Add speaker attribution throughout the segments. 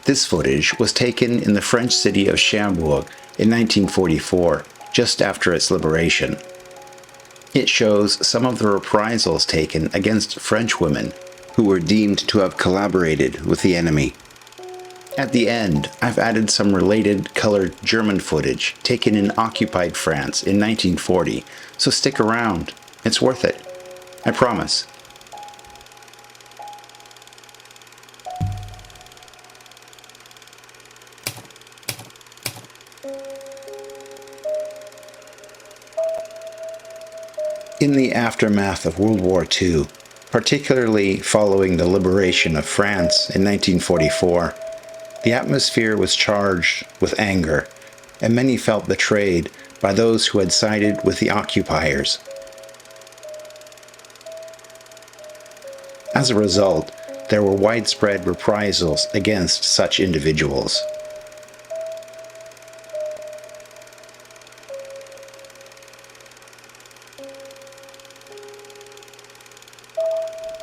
Speaker 1: This footage was taken in the French city of Cherbourg in 1944, just after its liberation. It shows some of the reprisals taken against French women who were deemed to have collaborated with the enemy. At the end, I've added some related colored German footage taken in occupied France in 1940, so stick around. It's worth it. I promise. In the aftermath of World War II, particularly following the liberation of France in 1944, the atmosphere was charged with anger, and many felt betrayed by those who had sided with the occupiers. As a result, there were widespread reprisals against such individuals.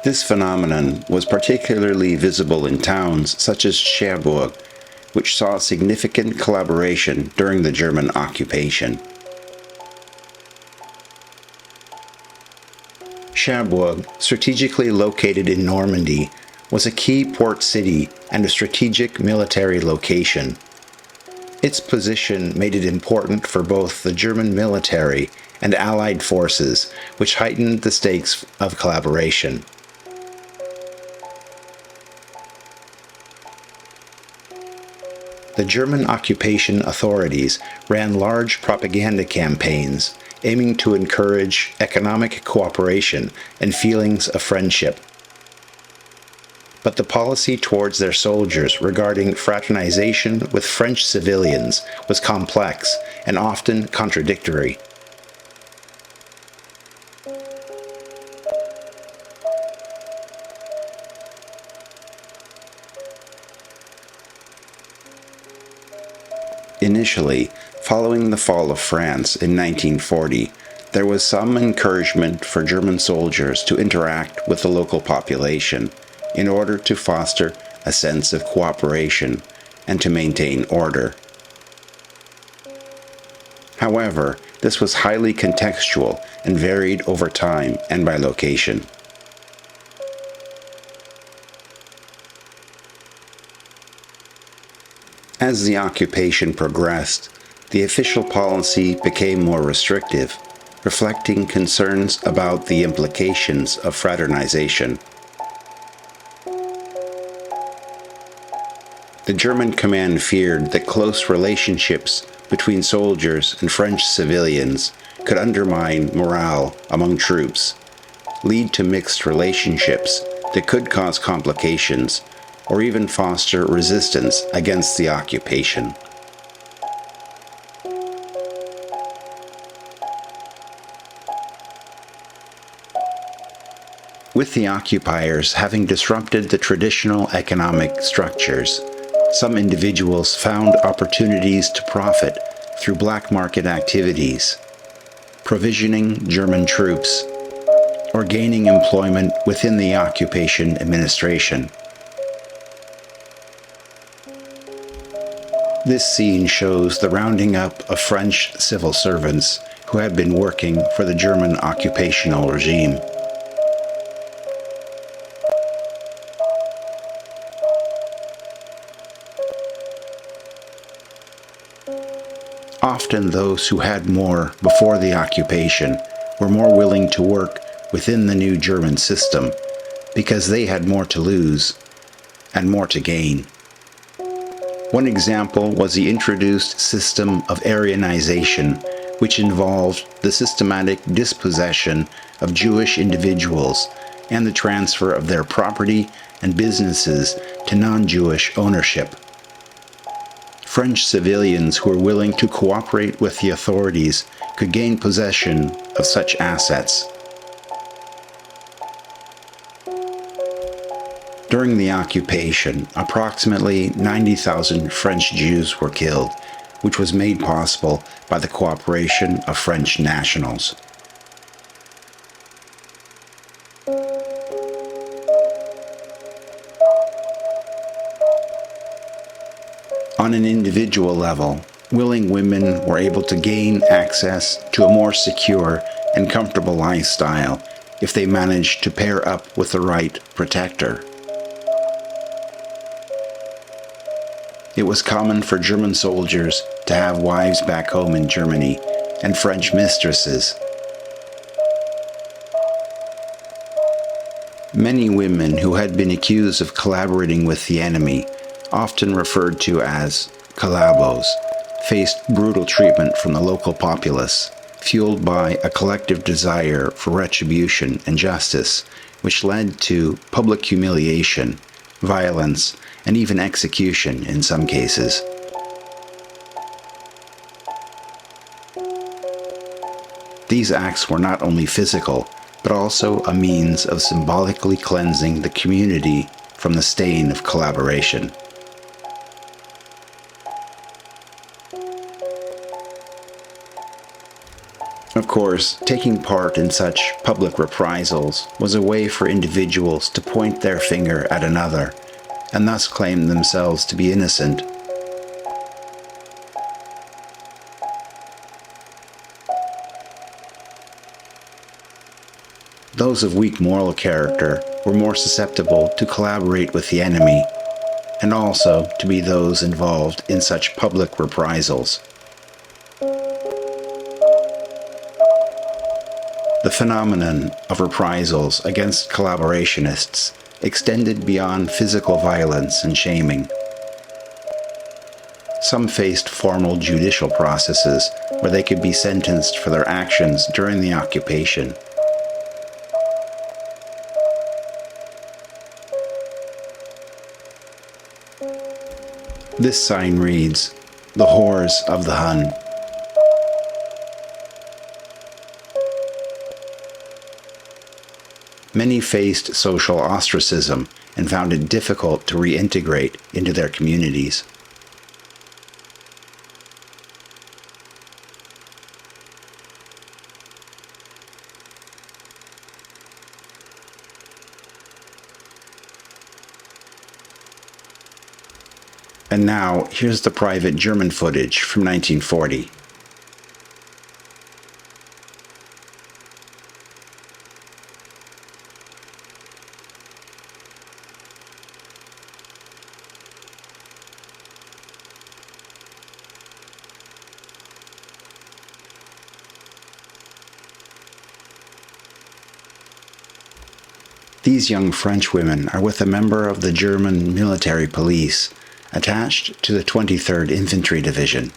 Speaker 1: This phenomenon was particularly visible in towns such as Cherbourg, which saw significant collaboration during the German occupation. Cherbourg, strategically located in Normandy, was a key port city and a strategic military location. Its position made it important for both the German military and Allied forces, which heightened the stakes of collaboration. The German occupation authorities ran large propaganda campaigns aiming to encourage economic cooperation and feelings of friendship. But the policy towards their soldiers regarding fraternization with French civilians was complex and often contradictory. Initially, following the fall of France in 1940, there was some encouragement for German soldiers to interact with the local population in order to foster a sense of cooperation and to maintain order. However, this was highly contextual and varied over time and by location. As the occupation progressed, the official policy became more restrictive, reflecting concerns about the implications of fraternization. The German command feared that close relationships between soldiers and French civilians could undermine morale among troops, lead to mixed relationships that could cause complications, or even foster resistance against the occupation. With the occupiers having disrupted the traditional economic structures, some individuals found opportunities to profit through black market activities, provisioning German troops, or gaining employment within the occupation administration. This scene shows the rounding up of French civil servants who had been working for the German occupational regime. Often those who had more before the occupation were more willing to work within the new German system because they had more to lose and more to gain. One example was the introduced system of Aryanization, which involved the systematic dispossession of Jewish individuals and the transfer of their property and businesses to non-Jewish ownership. French civilians who were willing to cooperate with the authorities could gain possession of such assets. During the occupation, approximately 90,000 French Jews were killed, which was made possible by the cooperation of French nationals. On an individual level, willing women were able to gain access to a more secure and comfortable lifestyle if they managed to pair up with the right protector. It was common for German soldiers to have wives back home in Germany and French mistresses. Many women who had been accused of collaborating with the enemy, often referred to as collabos, faced brutal treatment from the local populace, fueled by a collective desire for retribution and justice, which led to public humiliation, violence, and even execution in some cases. These acts were not only physical, but also a means of symbolically cleansing the community from the stain of collaboration. Of course, taking part in such public reprisals was a way for individuals to point their finger at another, and thus claim themselves to be innocent. Those of weak moral character were more susceptible to collaborate with the enemy, and also to be those involved in such public reprisals. The phenomenon of reprisals against collaborationists extended beyond physical violence and shaming. Some faced formal judicial processes where they could be sentenced for their actions during the occupation. This sign reads, "The Whores of the Hun." Many faced social ostracism and found it difficult to reintegrate into their communities. And now, here's the private German footage from 1940. These young French women are with a member of the German military police, attached to the 23rd Infantry Division.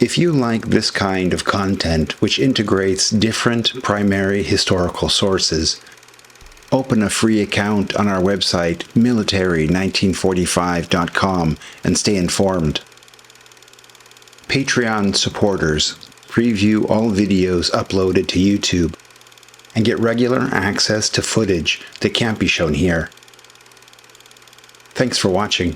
Speaker 1: If you like this kind of content which integrates different primary historical sources, open a free account on our website military1945.com and stay informed. Patreon supporters preview all videos uploaded to YouTube and get regular access to footage that can't be shown here. Thanks for watching.